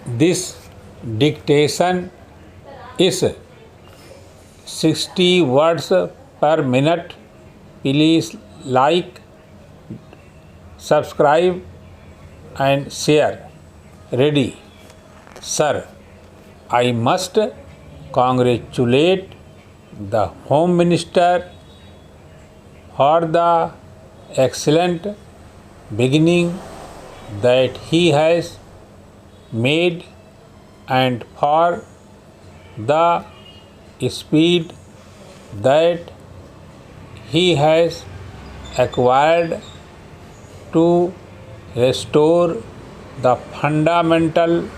This dictation is 60 words per minute. Please like, subscribe and share. Ready? Sir, I must congratulate the Home Minister for the excellent beginning that he has made and for the speed that he has acquired to restore the fundamental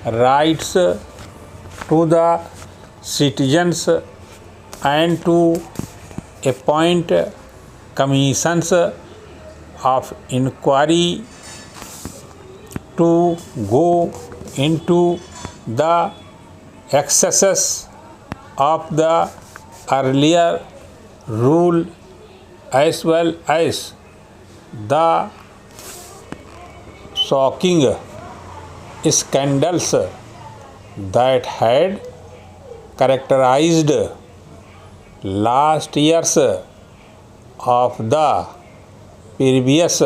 rights to the citizens and to appoint commissions of inquiry to go into the excesses of the earlier rule as well as the shocking scandals that had characterized last years of the previous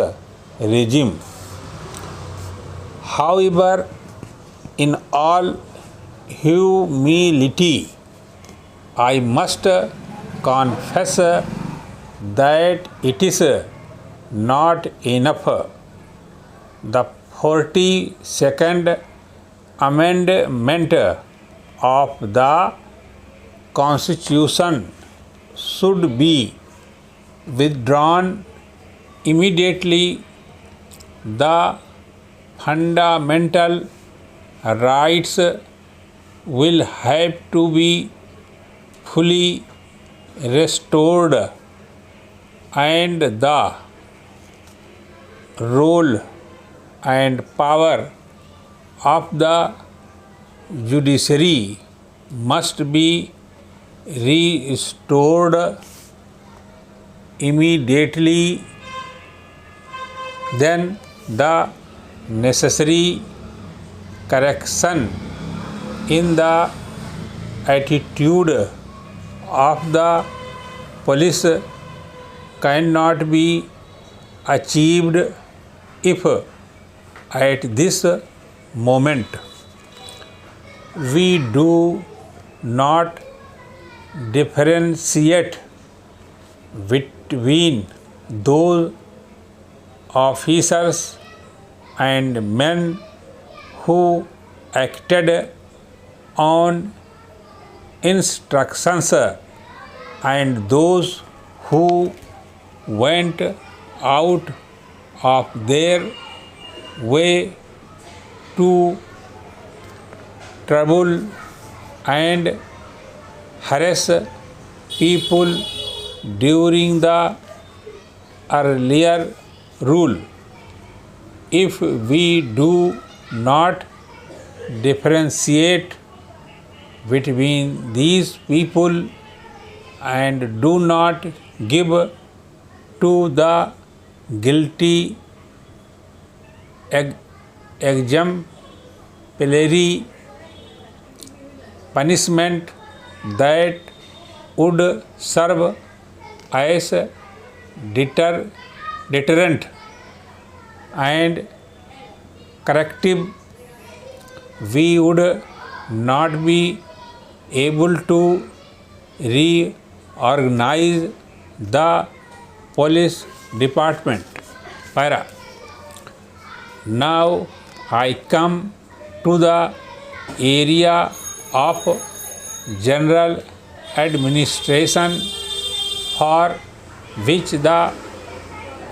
regime. However, in all humility, I must confess that it is not enough. The 42nd Amendment of the Constitution should be withdrawn immediately. The fundamental rights will have to be fully restored, and the role and power of the judiciary must be restored immediately. Then the necessary correction in the attitude of the police cannot be achieved if at this moment we do not differentiate between those officers and men who acted on instructions and those who went out of their way to trouble and harass people during the earlier rule. If we do not differentiate between these people and do not give to the guilty exemplary punishment that would serve as deterrent and corrective, we would not be able to reorganize the police department. Para. Now I come to the area of general administration, for which the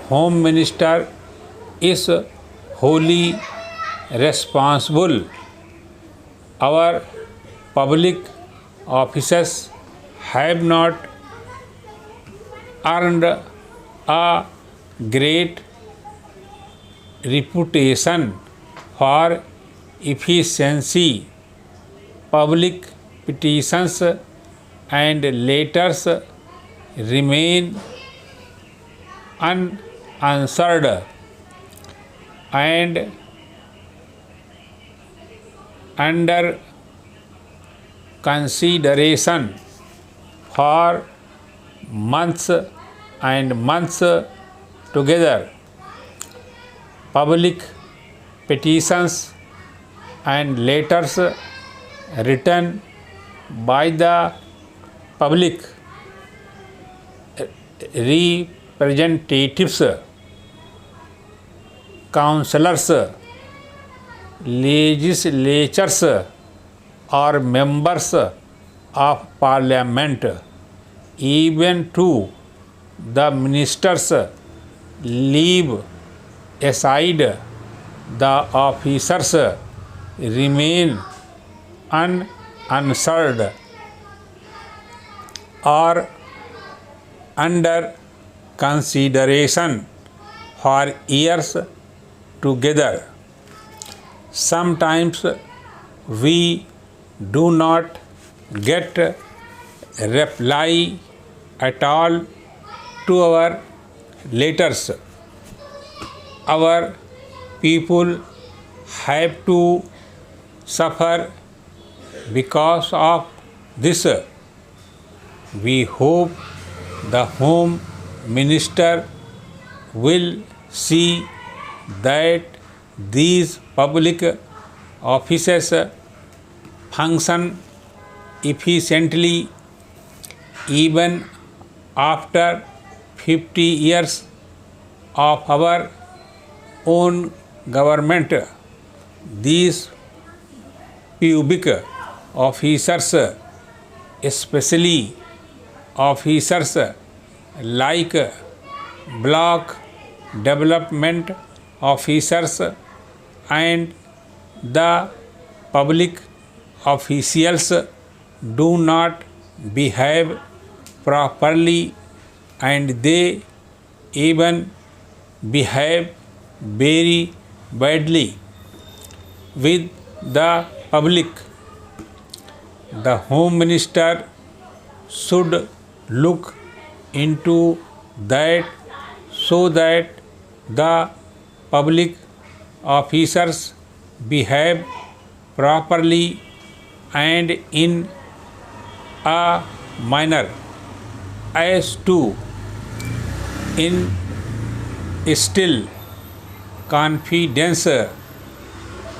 Home Minister is wholly responsible. Our public officers have not earned a great reputation for efficiency. Public petitions and letters remain unanswered, and under consideration for months and months together. Public petitions and letters written by the public representatives, councillors, legislatures, or members of parliament, even to the ministers, leave aside the officers, remain unanswered or under consideration for years together. Sometimes we do not get reply at all to our letters. Our people have to suffer because of this. We hope the Home Minister will see that these public offices function efficiently even after 50 years of our own government. These public officers, especially officers like block development officers and the public officials, do not behave properly, and they even behave very badly with the public. The Home Minister should look into that so that the public officers behave properly and in a manner as to instill confidence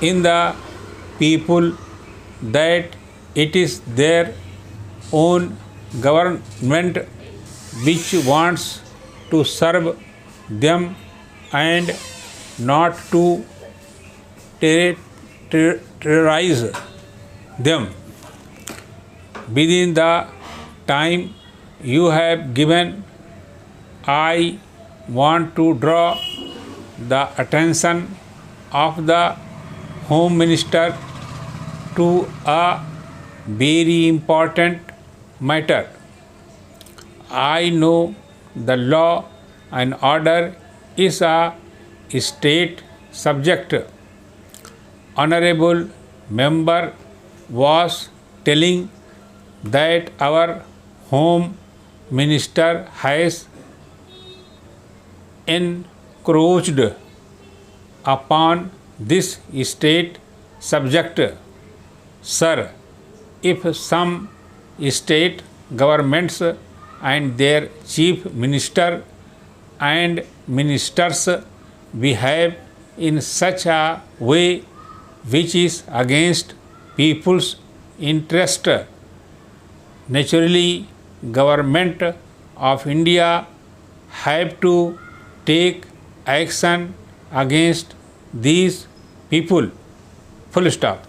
in the people that it is their own government which wants to serve them and not to terrorize them. Within the time you have given, I want to draw the attention of the Home Minister to a very important matter. I know the law and order is a state subject. Honorable member was telling that our Home Minister has encroached upon this state subject. Sir, if some state governments and their chief minister and ministers behave in such a way which is against people's interest, naturally government of India have to take action against these people. Full stop.